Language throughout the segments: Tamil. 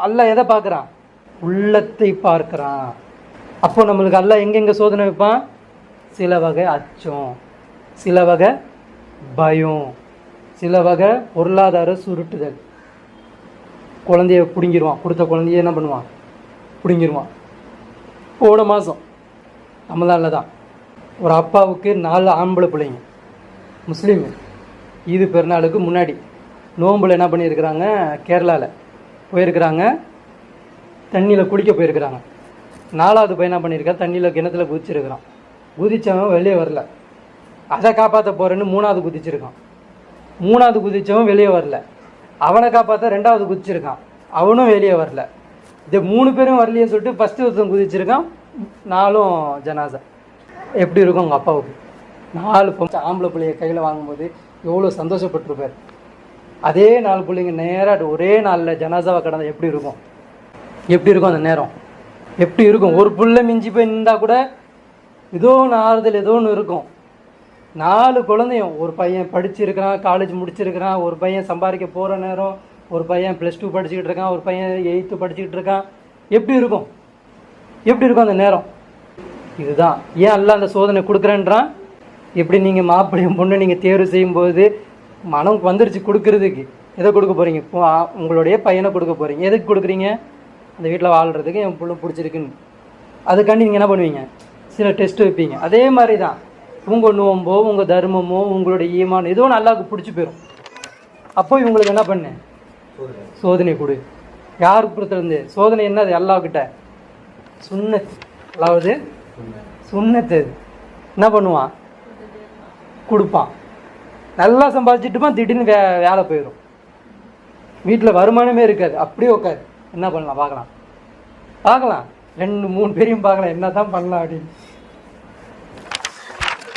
அல்லாஹ் எதை பார்க்குறான்? உள்ளத்தை பார்க்குறான். அப்போ நம்மளுக்கு அல்லாஹ் எங்கெங்கே சோதனை வைப்பான்? சில வகை அச்சம், சில வகை பயம், சில வகை பொருளாதார சுருட்டுதல். குழந்தைய பிடுங்கிடுவான், கொடுத்த குழந்தைய என்ன பண்ணுவான்? பிடுங்கிடுவான். போன மாதம் ரமதானில் தான் ஒரு அப்பாவுக்கு 4 ஆம்பளை பிள்ளைங்க, முஸ்லீம். ஈது பெருநாளுக்கு முன்னாடி நோம்பில் என்ன பண்ணியிருக்கிறாங்க, கேரளாவில் போயிருக்கிறாங்க, தண்ணியில் குளிக்க போயிருக்கிறாங்க. 4வது பையன் என்ன பண்ணியிருக்கா, தண்ணியில் கிணத்துல குதிச்சிருக்கிறான். குதித்தவன் வெளியே வரல. அதை காப்பாற்ற போகிறேன்னு 3வது குதிச்சிருக்கான். 3வது குதித்தவன் வெளியே வரல. அவனை காப்பாற்ற 2வது குதிச்சிருக்கான், அவனும் வெளியே வரல. இது 3 பேரும் வரலையே சொல்லிட்டு ஃபஸ்ட்டு ஒருத்தன் குதிச்சிருக்கான், 4ம் ஜனாசா. எப்படி இருக்கும் உங்கள் அப்பாவுக்கு? 4 ஆம்பளை பிள்ளைய கையில் வாங்கும்போது எவ்வளோ சந்தோஷப்பட்டிருப்பார். அதே 4 பிள்ளைங்க நேராக ஒரே நாளில் ஜனாசாவை கடந்த எப்படி இருக்கும்? எப்படி இருக்கும் அந்த நேரம்? எப்படி இருக்கும்? ஒரு புள்ள மிஞ்சி போய் நின்றால் கூட ஏதோ ஒன்று ஆறுதல், ஏதோ ஒன்று இருக்கும். 4 குழந்தையும், ஒரு பையன் படிச்சிருக்கிறான், காலேஜ் முடிச்சிருக்கிறான், ஒரு பையன் சம்பாதிக்க போகிற நேரம், ஒரு பையன் +2 படிச்சுக்கிட்டு இருக்கான், ஒரு பையன் 8th படிச்சுக்கிட்டு இருக்கான். எப்படி இருக்கும்? எப்படி இருக்கும் அந்த நேரம்? இதுதான் ஏன் அல்லாஹ் அந்த சோதனை கொடுக்குறேன்றான். எப்படி நீங்கள் மாப்பிள்ளையும் பொண்ணு நீங்கள் தேர்வு செய்யும்போது மனம் வந்துருச்சு கொடுக்கறதுக்கு, எதை கொடுக்க போகிறீங்க? உங்களுடைய பையனை கொடுக்க போகிறீங்க. எதுக்கு கொடுக்குறீங்க? அந்த வீட்டில் வாழ்கிறதுக்கு என் பிள்ளை பிடிச்சிருக்குன்னு. அதுக்காண்டி நீங்கள் என்ன பண்ணுவீங்க? சில டெஸ்ட் வைப்பீங்க. அதே மாதிரி தான் உங்கள் நோம்போ, உங்கள் தர்மமோ, உங்களுடைய ஈமான் ஏதோ ஒன்று அல்லாஹ்வுக்கு பிடிச்சி போயிடும். அப்போ இவங்களுக்கு என்ன பண்ணு? சோதனை கொடு. யாருக்கு பொறுத்திருந்து சோதனை? என்னது? அல்லாஹ்கிட்ட சுன்னத். அல்லாஹ்வுது சுன்னத்து. என்ன பண்ணுவான்? கொடுப்பான். நல்லா சம்பாதிச்சுட்டுப்பான், திடீர்னு வேலை போயிடும். வீட்டில் வருமானமே இருக்காது, அப்படியே உட்காது. என்ன பண்ணலாம்? பார்க்கலாம் 2-3 பேரையும் பார்க்கலாம், என்ன தான் பண்ணலாம் அப்படின்னு.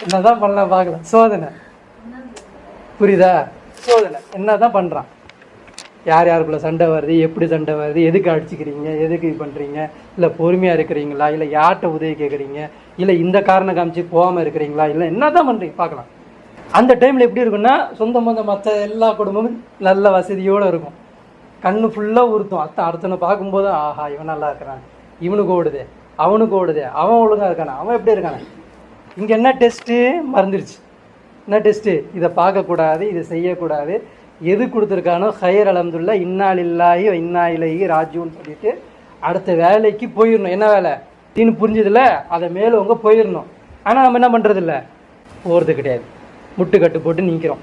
என்ன தான் பண்ணலாம் பார்க்கலாம். சோதனை. புரியுதா? சோதனை. என்ன தான் பண்ணுறான்? யார் யாருக்குள்ளே சண்டை வருது, எப்படி சண்டை வருது, எதுக்கு அடிச்சுக்கிறீங்க, எதுக்கு இது பண்ணுறீங்க, இல்லை பொறுமையாக இருக்கிறீங்களா, இல்லை யார்கிட்ட உதவி கேட்குறீங்க, இல்லை இந்த காரணம் காமிச்சு போகாமல் இருக்கிறீங்களா, இல்லை என்ன தான் பண்ணுறீங்க பார்க்கலாம். அந்த டைமில் எப்படி இருக்குன்னா, சொந்த மற்ற எல்லா குடும்பமும் நல்ல வசதியோடு இருக்கும். கண்ணு ஃபுல்லாக உறுத்தும். அடுத்தவனை பார்க்கும்போது ஆஹா இவன் நல்லா இருக்கிறான், இவனுக்கு ஓடுதே, அவனுக்கு ஓடுதே, அவன் ஒழுங்காக இருக்கானே, அவன் எப்படி இருக்கானே. இங்கே என்ன டெஸ்ட்டு? மறந்துடுச்சு. என்ன டெஸ்ட்டு? இதை பார்க்கக்கூடாது, இதை செய்யக்கூடாது. எது கொடுத்துருக்கானோ ஹைர் அல்ஹம்துலில்லாஹ், இன்னா லில்லாஹி வ இன்னா இலைஹி ராஜிஊன் சொல்லிட்டு அடுத்த வேலைக்கு போயிடணும். என்ன வேலை தீனு புரிஞ்சதில்ல, அதை மேலே போயிடணும். ஆனால் நம்ம என்ன பண்ணுறதில்ல, போகிறது கிடையாது. முட்டுக்கட்டு போட்டு நிற்கிறோம்.